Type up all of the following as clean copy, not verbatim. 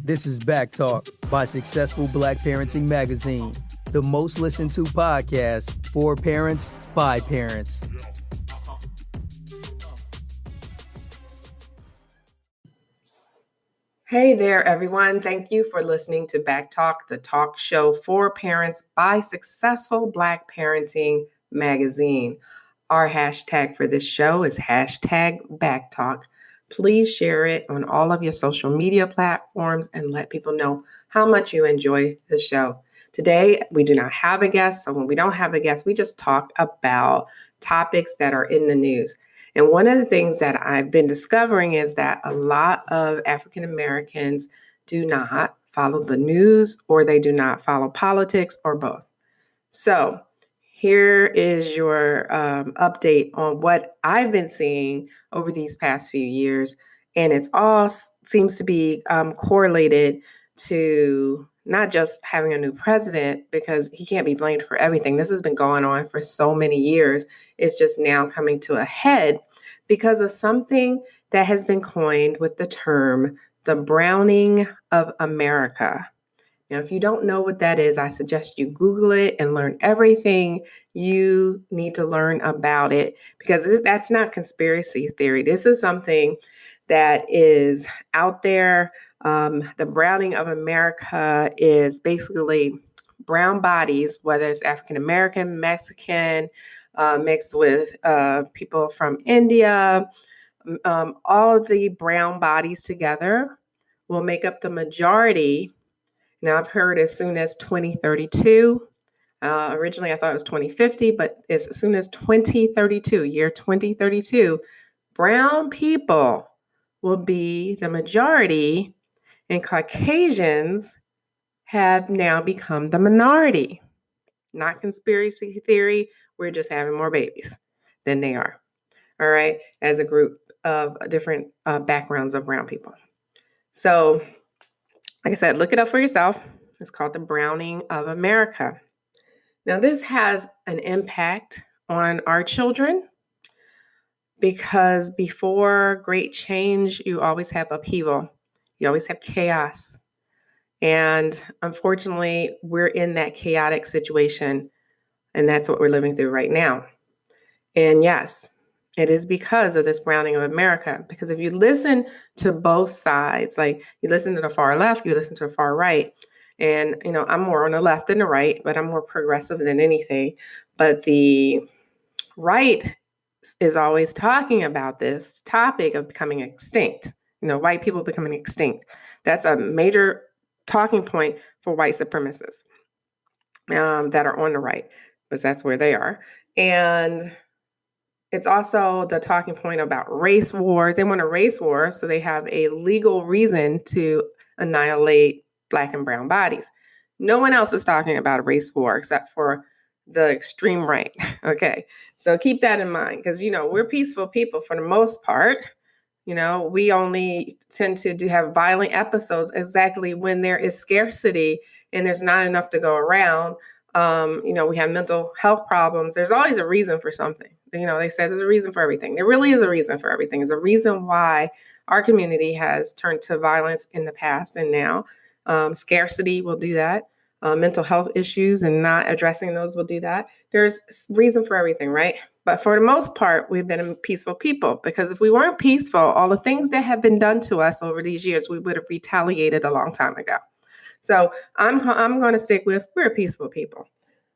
This is Back Talk by Successful Black Parenting Magazine, the most listened to podcast for parents by parents. Hey there, everyone. Thank you for listening to Back Talk, the talk show for parents by Successful Black Parenting Magazine. Our hashtag for this show is hashtag BackTalk. Please share it on all of your social media platforms and let people know how much you enjoy the show. Today, we do not have a guest, so when we don't have a guest, we just talk about topics that are in the news. And one of the things that I've been discovering is that a lot of African Americans do not follow the news, or they do not follow politics, or both. So here is your update on what I've been seeing over these past few years. And it's all seems to be correlated to not just having a new president, because he can't be blamed for everything. This has been going on for so many years. It's just now coming to a head because of something that has been coined with the term the browning of America. Now, if you don't know what that is, I suggest you Google it and learn everything you need to learn about it, because that's not conspiracy theory. This is something that is out there. The browning of America is basically brown bodies, whether it's African American, Mexican, mixed with people from India. All of the brown bodies together will make up the majority. Now, I've heard as soon as 2032. Originally, I thought it was 2050, but as soon as 2032, year 2032, brown people will be the majority, and Caucasians have now become the minority. Not conspiracy theory. We're just having more babies than they are. All right, as a group of different backgrounds of brown people. So, like I said, look it up for yourself. It's called the browning of America. Now, this has an impact on our children because before great change, you always have upheaval. You always have chaos. And unfortunately, we're in that chaotic situation, and that's what we're living through right now. And yes, it is because of this browning of America. Because if you listen to both sides, like you listen to the far left, you listen to the far right, and, you know, I'm more on the left than the right, but I'm more progressive than anything. But the right is always talking about this topic of becoming extinct. You know, white people becoming extinct. That's a major talking point for white supremacists that are on the right, because that's where they are. And it's also the talking point about race wars. They want a race war, so they have a legal reason to annihilate Black and brown bodies. No one else is talking about a race war except for the extreme right. Okay, so keep that in mind, because, you know, we're peaceful people for the most part. You know, we only tend to have violent episodes exactly when there is scarcity and there's not enough to go around. You know, we have mental health problems. There's always a reason for something. You know, they say there's a reason for everything. There really is a reason for everything. There's a reason why our community has turned to violence in the past and now. Scarcity will do that. Mental health issues and not addressing those will do that. There's reason for everything, right? But for the most part, we've been a peaceful people, because if we weren't peaceful, all the things that have been done to us over these years, we would have retaliated a long time ago. So I'm going to stick with we're peaceful people.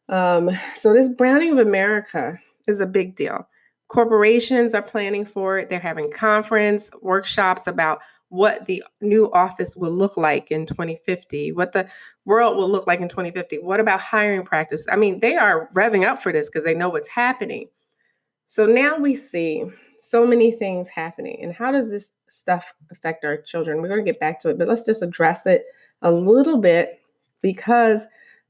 So this browning of America is a big deal. Corporations are planning for it. They're having conference workshops about what the new office will look like in 2050, what the world will look like in 2050. What about hiring practice? I mean, they are revving up for this because they know what's happening. So now we see so many things happening. And how does this stuff affect our children? We're going to get back to it, but let's just address it a little bit, because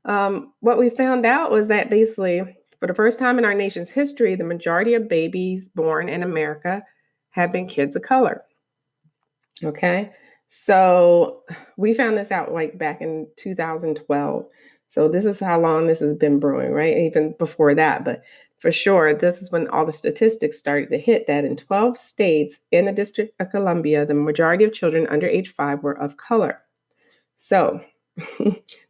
what we found out was that basically, for the first time in our nation's history, the majority of babies born in America have been kids of color. Okay, so we found this out like back in 2012. So this is how long this has been brewing, right? Even before that, but for sure, this is when all the statistics started to hit that in 12 states in the District of Columbia, the majority of children under age 5 were of color. So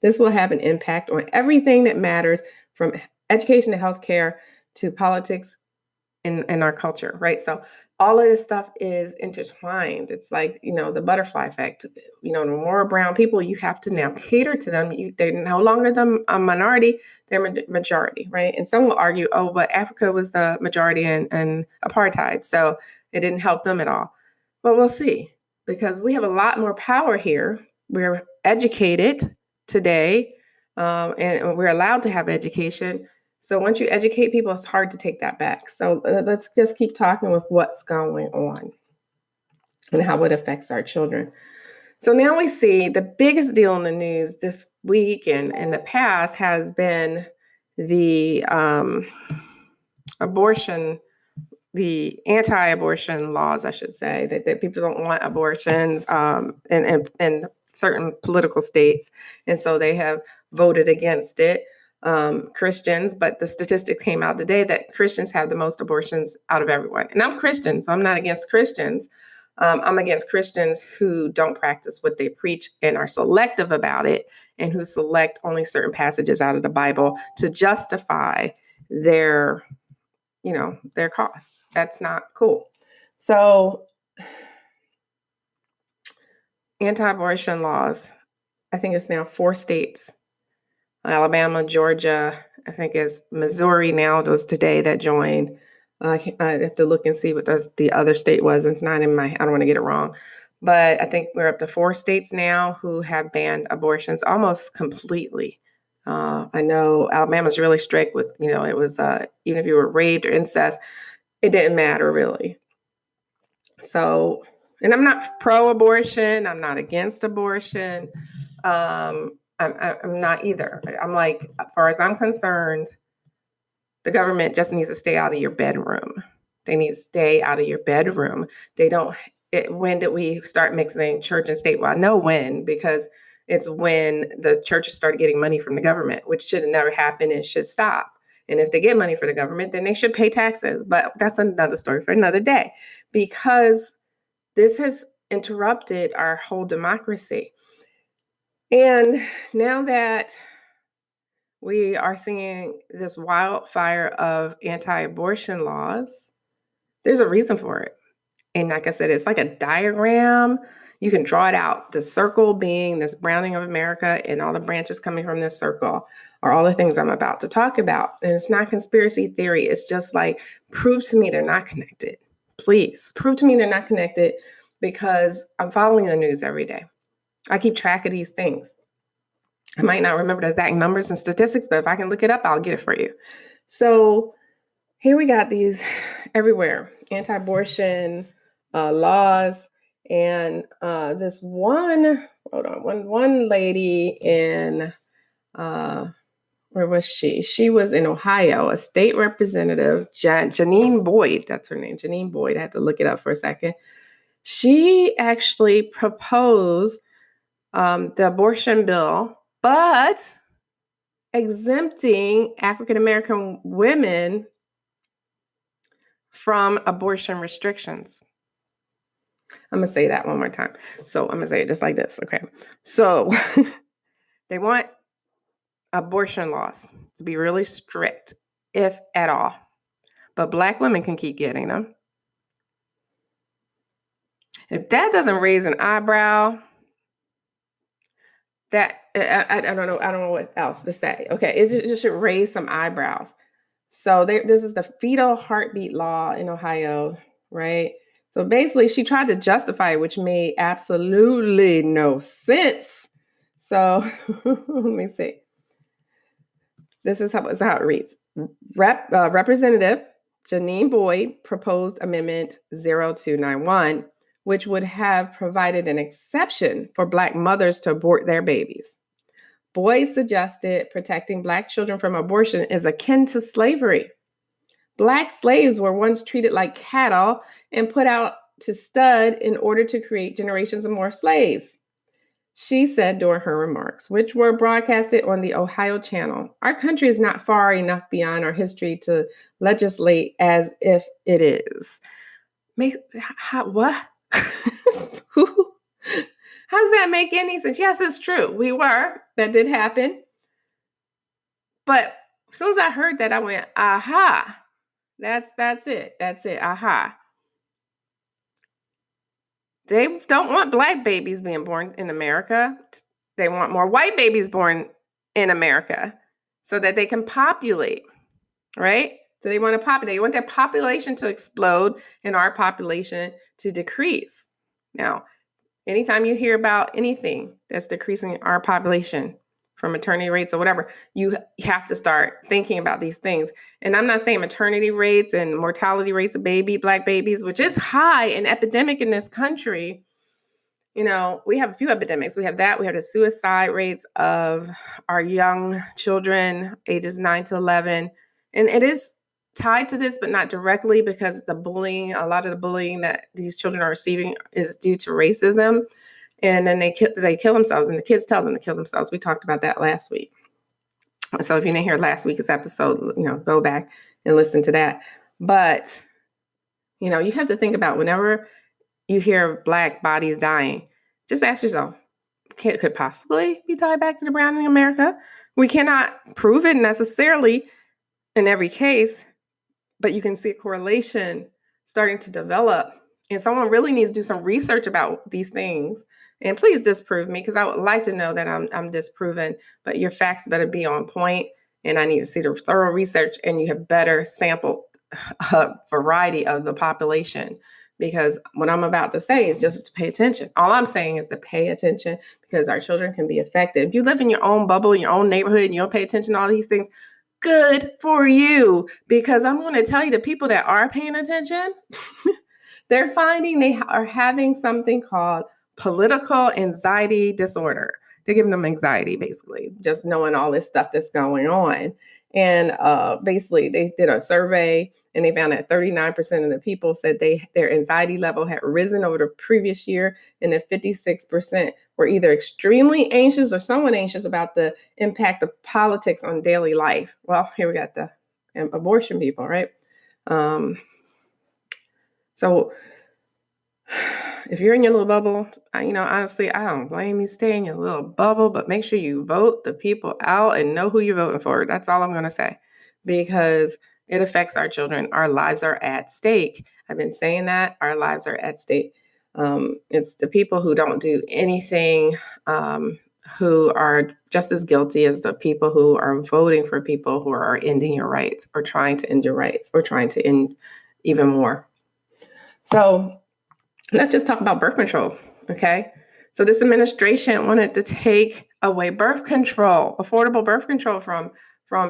this will have an impact on everything that matters, from education to healthcare to politics in our culture, right? So all of this stuff is intertwined. It's like, the butterfly effect. The more brown people you have to now cater to them, they're no longer a minority, they're majority, right? And some will argue, oh, but Africa was the majority in apartheid, so it didn't help them at all. But we'll see, because we have a lot more power here. We're educated today, and we're allowed to have education. So once you educate people, it's hard to take that back. So let's just keep talking with what's going on and how it affects our children. So now we see the biggest deal in the news this week and in the past has been the abortion, the anti-abortion laws, I should say, that people don't want abortions in certain political states. And so they have voted against it. Christians, but the statistics came out today that Christians have the most abortions out of everyone. And I'm Christian, so I'm not against Christians. I'm against Christians who don't practice what they preach and are selective about it, and who select only certain passages out of the Bible to justify their cause. That's not cool. So anti-abortion laws, I think it's now 4 states. Alabama, Georgia, I think it's Missouri now. It was today that joined. I have to look and see what the other state was. It's not in I don't want to get it wrong. But I think we're up to 4 states now who have banned abortions almost completely. I know Alabama's really strict with, it was, even if you were raped or incest, it didn't matter really. So, and I'm not pro-abortion. I'm not against abortion. I'm not either. I'm like, as far as I'm concerned, the government just needs to stay out of your bedroom. They need to stay out of your bedroom. When did we start mixing church and state? Well, I know when, because it's when the churches started getting money from the government, which should have never happened and should stop. And if they get money from the government, then they should pay taxes. But that's another story for another day, because this has interrupted our whole democracy. And now that we are seeing this wildfire of anti-abortion laws, there's a reason for it. And like I said, it's like a diagram. You can draw it out. The circle being this browning of America, and all the branches coming from this circle are all the things I'm about to talk about. And it's not conspiracy theory. It's just like, prove to me they're not connected. Please prove to me they're not connected, because I'm following the news every day. I keep track of these things. I might not remember the exact numbers and statistics, but if I can look it up, I'll get it for you. So here we got these everywhere, anti-abortion laws. And this one lady in, where was she? She was in Ohio, a state representative, Janine Boyd, that's her name, Janine Boyd. I had to look it up for a second. She actually proposed the abortion bill, but exempting African-American women from abortion restrictions. I'm going to say that one more time. So I'm going to say it just like this. Okay. So they want abortion laws to be really strict, if at all. But Black women can keep getting them. If that doesn't raise an eyebrow, that I don't know. I don't know what else to say. Okay, it just should raise some eyebrows. So this is the fetal heartbeat law in Ohio, right? So basically, she tried to justify it, which made absolutely no sense. So let me see. This is how it reads. Representative Janine Boyd proposed Amendment 0291, which would have provided an exception for Black mothers to abort their babies. Boyd suggested protecting Black children from abortion is akin to slavery. Black slaves were once treated like cattle and put out to stud in order to create generations of more slaves. She said during her remarks, which were broadcasted on the Ohio Channel, "Our country is not far enough beyond our history to legislate as if it is." What? How does that make any sense? Yes, it's true. We were. That did happen. But as soon as I heard that, I went, aha. That's it. That's it. Aha. They don't want black babies being born in America. They want more white babies born in America so that they can populate, right? So they want to populate. They want their population to explode and our population to decrease. Now, anytime you hear about anything that's decreasing our population from maternity rates or whatever, you have to start thinking about these things. And I'm not saying maternity rates and mortality rates of black babies, which is high and epidemic in this country. You know, we have a few epidemics. We have that. We have the suicide rates of our young children, ages 9 to 11. And it is tied to this, but not directly, because the bullying, a lot of the bullying that these children are receiving is due to racism. And then they kill themselves, and the kids tell them to kill themselves. We talked about that last week. So if you didn't hear last week's episode, you know, go back and listen to that. But, you know, you have to think about whenever you hear black bodies dying, just ask yourself, could possibly be tied back to the brown in America? We cannot prove it necessarily in every case, but you can see a correlation starting to develop. And someone really needs to do some research about these things. And please disprove me, because I would like to know that I'm disproven, but your facts better be on point, and I need to see the thorough research, and you have better sample a variety of the population, because what I'm about to say is just to pay attention. All I'm saying is to pay attention, because our children can be affected. If you live in your own bubble, in your own neighborhood, and you don't pay attention to all these things, good for you, because I'm going to tell you, the people that are paying attention, they're finding they are having something called political anxiety disorder. They're giving them anxiety, basically, just knowing all this stuff that's going on. And basically, they did a survey, and they found that 39% of the people said their anxiety level had risen over the previous year, and that 56% were either extremely anxious or somewhat anxious about the impact of politics on daily life. Well, here we got the abortion people, right? So if you're in your little bubble, you know, honestly, I don't blame you. Stay in your little bubble, but make sure you vote the people out and know who you're voting for. That's all I'm going to say, because it affects our children. Our lives are at stake. I've been saying that. Our lives are at stake. It's the people who don't do anything, who are just as guilty as the people who are voting for people who are ending your rights, or trying to end your rights, or trying to end even more. So let's just talk about birth control, okay? So this administration wanted to take away birth control, affordable birth control from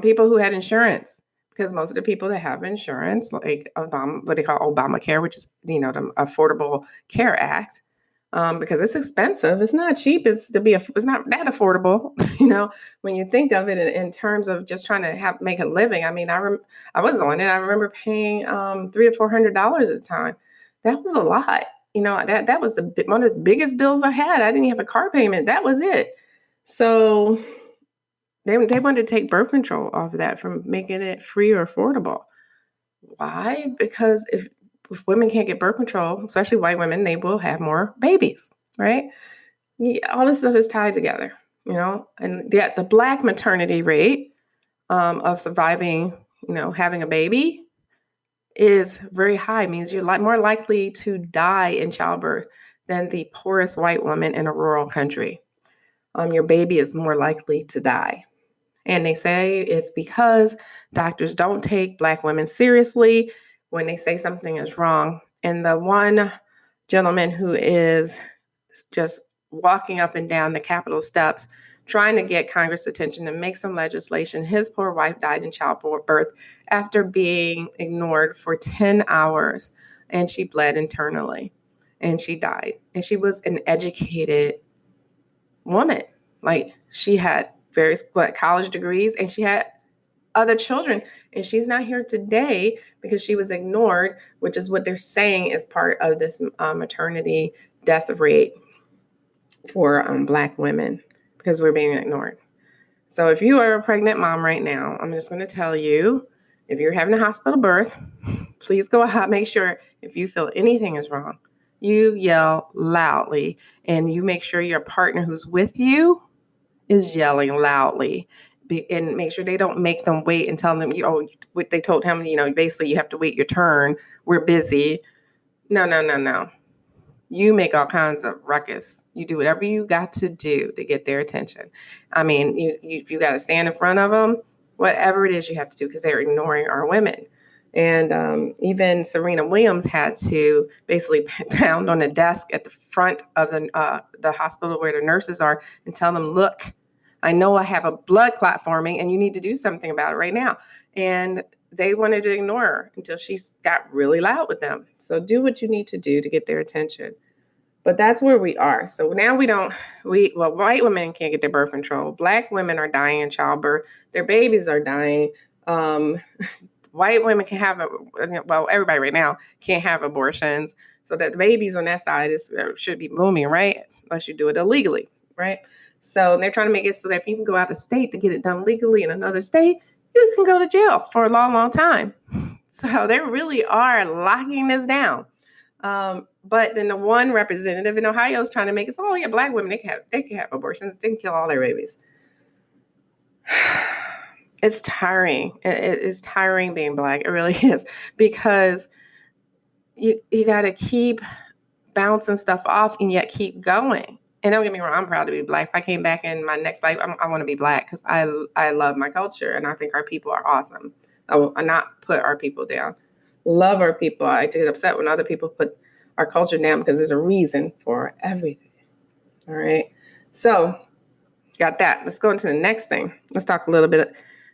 people who had insurance, because most of the people that have insurance, like what they call Obamacare, which is, you know, the Affordable Care Act, because it's expensive. It's not cheap. It's not that affordable, you know, when you think of it in terms of just trying to make a living. I mean, I was on it. I remember paying $300 to $400 at the time. That was a lot. You know, that was one of the biggest bills I had. I didn't have a car payment. That was it. So they wanted to take birth control off of that, from making it free or affordable. Why? Because if women can't get birth control, especially white women, they will have more babies, right? All this stuff is tied together, you know. And the Black maternity rate of surviving, you know, having a baby is very high. Means you're more likely to die in childbirth than the poorest white woman in a rural country. Your baby is more likely to die. And they say it's because doctors don't take Black women seriously when they say something is wrong. And the one gentleman who is just walking up and down the Capitol steps trying to get Congress attention to make some legislation, his poor wife died in childbirth after being ignored for 10 hours, and she bled internally, and she died. And she was an educated woman. Like, she had various college degrees, and she had other children, and she's not here today because she was ignored, which is what they're saying is part of this maternity death rate for Black women, because we're being ignored. So if you are a pregnant mom right now, I'm just going to tell you, if you're having a hospital birth, please go out, make sure if you feel anything is wrong, you yell loudly, and you make sure your partner who's with you is yelling loudly. And make sure they don't make them wait and tell them, what they told him, basically you have to wait your turn. We're busy. No, no, no, no. You make all kinds of ruckus. You do whatever you got to do to get their attention. I mean, if you got to stand in front of them, whatever it is you have to do, because they're ignoring our women. And even Serena Williams had to basically pound on the desk at the front of the hospital where the nurses are and tell them, look, I know I have a blood clot forming and you need to do something about it right now. And they wanted to ignore her until she got really loud with them. So do what you need to do to get their attention. But that's where we are. So now white women can't get their birth control. Black women are dying in childbirth. Their babies are dying. White women can have, everybody right now can't have abortions. So that the babies on that side should be booming, right? Unless you do it illegally, right? So they're trying to make it so that if you can go out of state to get it done legally in another state, you can go to jail for a long, long time. So they really are locking this down. But then the one representative in Ohio is trying to make it so, oh yeah, Black women, they can have abortions. They can kill all their babies. It's tiring. It is tiring being Black. It really is, because you got to keep bouncing stuff off and yet keep going. And don't get me wrong, I'm proud to be Black. If I came back in my next life, I want to be Black because I love my culture and I think our people are awesome. I will not put our people down. Love our people. I get upset when other people put our culture down because there's a reason for everything. All right. So got that. Let's go into the next thing. Let's talk a little bit.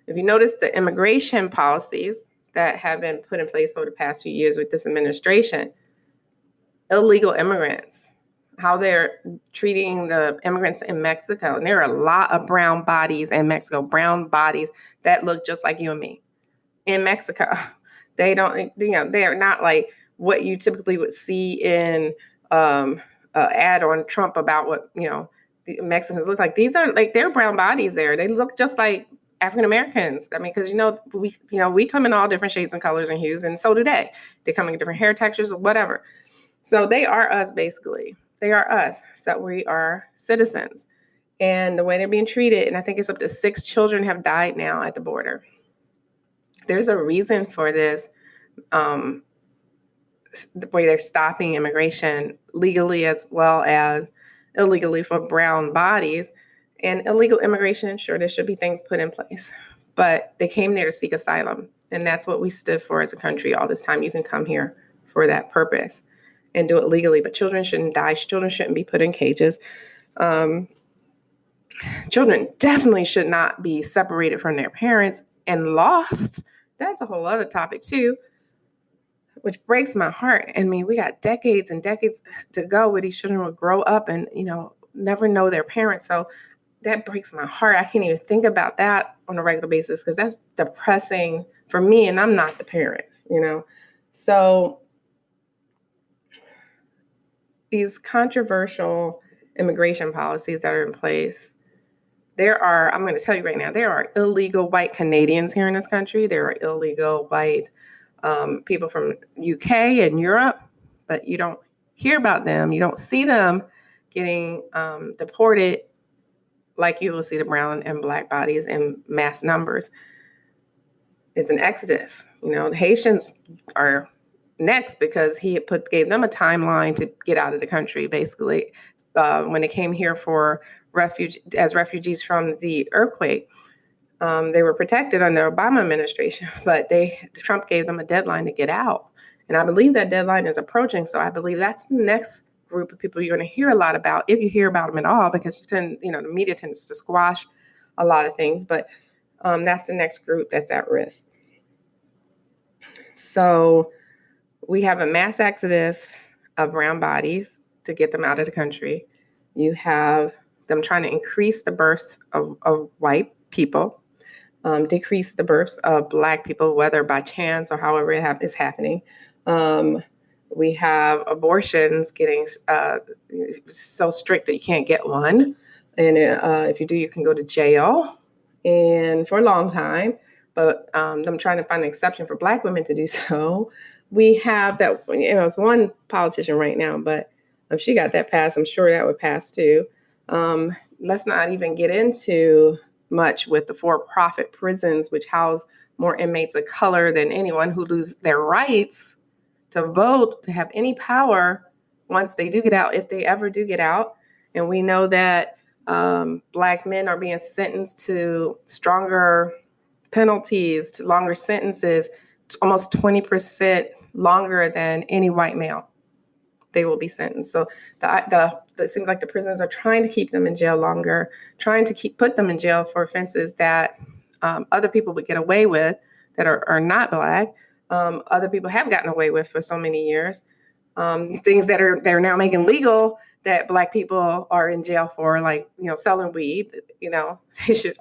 If you notice the immigration policies that have been put in place over the past few years with this administration, illegal immigrants, how they're treating the immigrants in Mexico. And there are a lot of brown bodies in Mexico, brown bodies that look just like you and me in Mexico. They don't, they are not like what you typically would see in an ad on Trump about what, the Mexicans look like. These are like, they're brown bodies there. They look just like African Americans. I mean, because, we come in all different shades and colors and hues, and so do they. They come in different hair textures or whatever. So they are us, basically. They are us, so we are citizens. And the way they're being treated, and I think it's up to 6 children have died now at the border. There's a reason for this, the way they're stopping immigration legally as well as illegally for brown bodies. And illegal immigration, sure, there should be things put in place. But they came there to seek asylum. And that's what we stood for as a country all this time. You can come here for that purpose and do it legally, but children shouldn't die. Children shouldn't be put in cages. Children definitely should not be separated from their parents and lost. That's a whole other topic too, which breaks my heart. I mean, we got decades and decades to go where these children will grow up and, never know their parents. So that breaks my heart. I can't even think about that on a regular basis because that's depressing for me, and I'm not the parent, So these controversial immigration policies that are in place, I'm going to tell you right now, there are illegal white Canadians here in this country. There are illegal white people from UK and Europe, but you don't hear about them. You don't see them getting deported like you will see the brown and Black bodies in mass numbers. It's an exodus. The Haitians are next because he gave them a timeline to get out of the country, basically, when they came here for as refugees from the earthquake. They were protected under the Obama administration, but Trump gave them a deadline to get out. And I believe that deadline is approaching. So I believe that's the next group of people you're going to hear a lot about, if you hear about them at all, because the media tends to squash a lot of things. But that's the next group that's at risk. So we have a mass exodus of brown bodies to get them out of the country. You have them trying to increase the births of white people, decrease the births of Black people, whether by chance or however it's happening. We have abortions getting so strict that you can't get one. And if you do, you can go to jail and for a long time. But them trying to find an exception for Black women to do so. we have that, it's one politician right now, but if she got that passed, I'm sure that would pass too. Let's not even get into much with the for-profit prisons, which house more inmates of color than anyone, who lose their rights to vote, to have any power once they do get out, if they ever do get out. And we know that Black men are being sentenced to stronger penalties, to longer sentences, almost 20% longer than any white male. They will be sentenced. So it seems like the prisons are trying to keep them in jail longer, trying to put them in jail for offenses that other people would get away with that are not Black. Other people have gotten away with for so many years. Things that they're now making legal that Black people are in jail for, like, selling weed. They should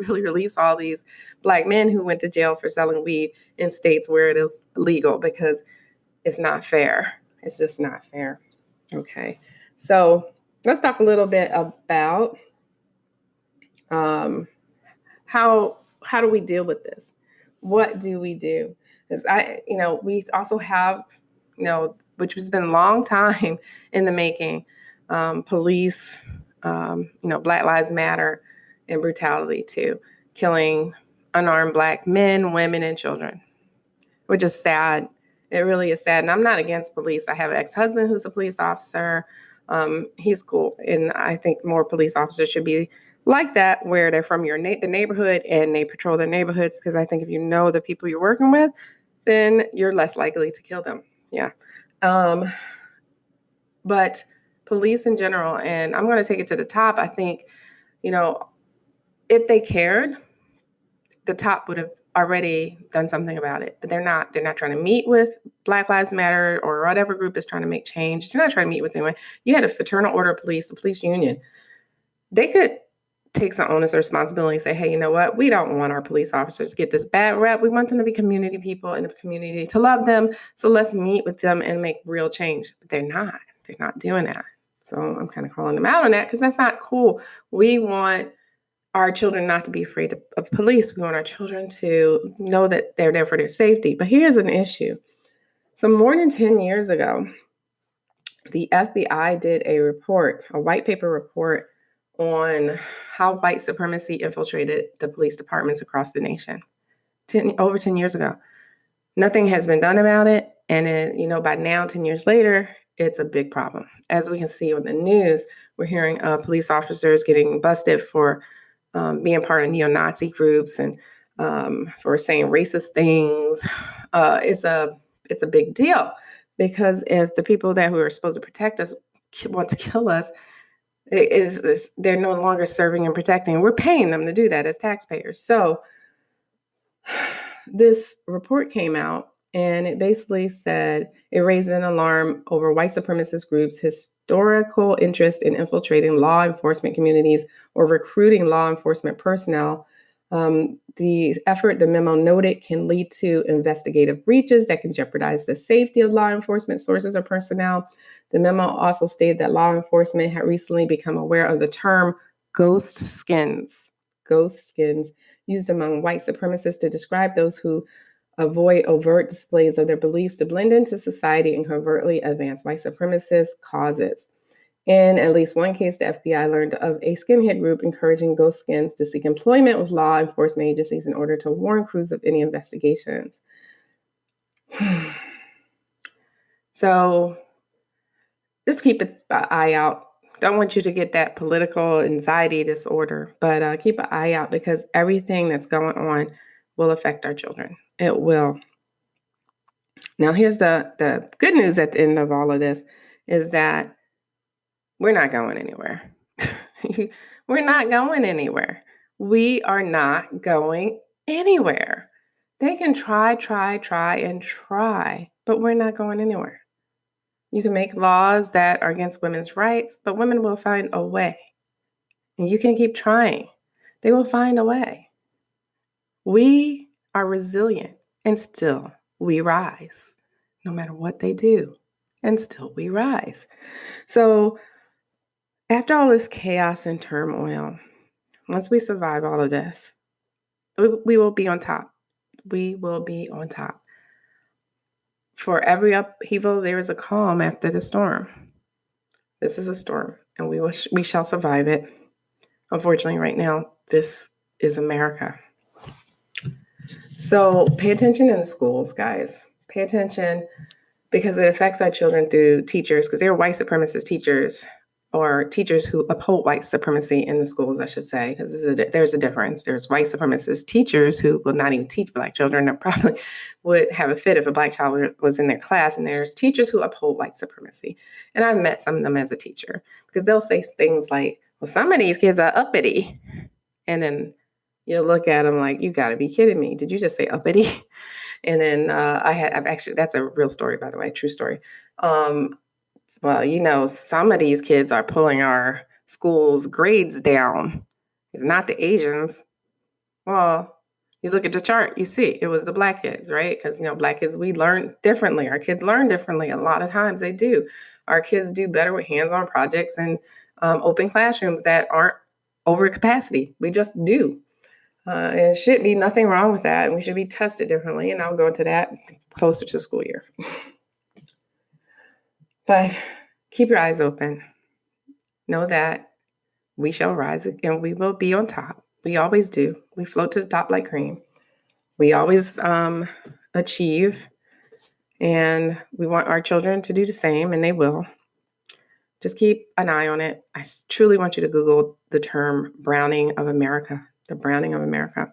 really release all these Black men who went to jail for selling weed in states where it is legal, because it's not fair. It's just not fair. Okay. So let's talk a little bit about how do we deal with this? What do we do? Because we also have, which has been a long time in the making, police, Black Lives Matter, and brutality too, killing unarmed Black men, women, and children, which is sad. It really is sad. And I'm not against police. I have an ex-husband who's a police officer. He's cool. And I think more police officers should be like that, where they're from the neighborhood and they patrol their neighborhoods, because I think if you know the people you're working with, then you're less likely to kill them. Yeah. But police in general, and I'm going to take it to the top, I think, if they cared, the top would have already done something about it. But they're not trying to meet with Black Lives Matter or whatever group is trying to make change. They're not trying to meet with anyone. You had a fraternal order of police, the police union. They could take some onus or responsibility and say, hey, you know what? We don't want our police officers to get this bad rep. We want them to be community people in the community, to love them. So let's meet with them and make real change. But they're not. They're not doing that. So I'm kind of calling them out on that, because that's not cool. We want our children not to be afraid of police. We want our children to know that they're there for their safety. But here's an issue. So more than 10 years ago, the FBI did a white paper report on how white supremacy infiltrated the police departments across the nation. Over 10 years ago. Nothing has been done about it. And then, by now, 10 years later, it's a big problem. As we can see on the news, we're hearing police officers getting busted for being part of neo-Nazi groups and for saying racist things. It's a big deal, because if the people who are supposed to protect us want to kill us, they're no longer serving and protecting. We're paying them to do that as taxpayers. So this report came out, and it basically said it raised an alarm over white supremacist groups' historical interest in infiltrating law enforcement communities or recruiting law enforcement personnel. The memo noted, can lead to investigative breaches that can jeopardize the safety of law enforcement sources or personnel. The memo also stated that law enforcement had recently become aware of the term ghost skins, used among white supremacists to describe those who avoid overt displays of their beliefs to blend into society and covertly advance white supremacist causes. In at least one case, the FBI learned of a skinhead group encouraging ghost skins to seek employment with law enforcement agencies in order to warn crews of any investigations. So just keep an eye out. Don't want you to get that political anxiety disorder, but keep an eye out, because everything that's going on will affect our children. It will. Now, here's the good news at the end of all of this is that we're not going anywhere. We're not going anywhere. We are not going anywhere. They can try, but we're not going anywhere. You can make laws that are against women's rights, but women will find a way. And you can keep trying. They will find a way. We are resilient, and still we rise, no matter what they do, and still we rise. So after all this chaos and turmoil, once we survive all of this, we will be on top. We will be on top. For every upheaval, there is a calm after the storm. This is a storm, and we shall survive it. Unfortunately, right now, this is America. So pay attention in the schools, guys. Pay attention because it affects our children through teachers, because they're white supremacist teachers, or teachers who uphold white supremacy in the schools, I should say, because there's a difference. There's white supremacist teachers who will not even teach Black children and probably would have a fit if a Black child was in their class. And there's teachers who uphold white supremacy. And I've met some of them as a teacher, because they'll say things like, well, some of these kids are uppity. And then you'll look at them like, you got to be kidding me. Did you just say uppity? And then I've actually, that's a real story, by the way, true story. Well, some of these kids are pulling our school's grades down. It's not the Asians. Well, you look at the chart, you see it was the Black kids, right? Because, Black kids, we learn differently. Our kids learn differently. A lot of times they do. Our kids do better with hands-on projects and open classrooms that aren't over capacity. We just do. It should be nothing wrong with that. And we should be tested differently. And I'll go into that closer to school year. But keep your eyes open. Know that we shall rise and we will be on top. We always do. We float to the top like cream. We always achieve. And we want our children to do the same, and they will. Just keep an eye on it. I truly want you to Google the term browning of America, the browning of America.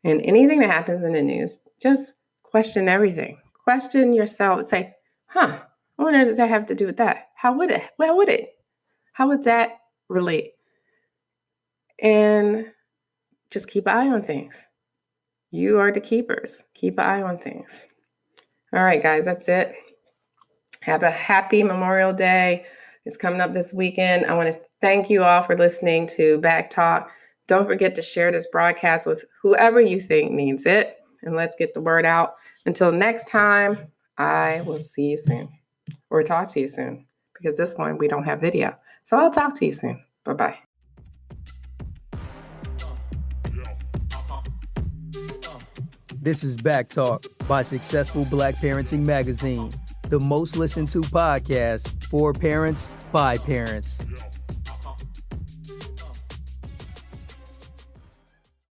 And anything that happens in the news, just question everything. Question yourself and say, what does that have to do with that? How would it? How would that relate? And just keep an eye on things. You are the keepers. Keep an eye on things. All right, guys, that's it. Have a happy Memorial Day. It's coming up this weekend. I want to thank you all for listening to Back Talk. Don't forget to share this broadcast with whoever you think needs it. And let's get the word out. Until next time, I will see you soon. Or talk to you soon. Because this one, we don't have video. So I'll talk to you soon. Bye-bye. This is Back Talk by Successful Black Parenting Magazine, the most listened to podcast for parents by parents.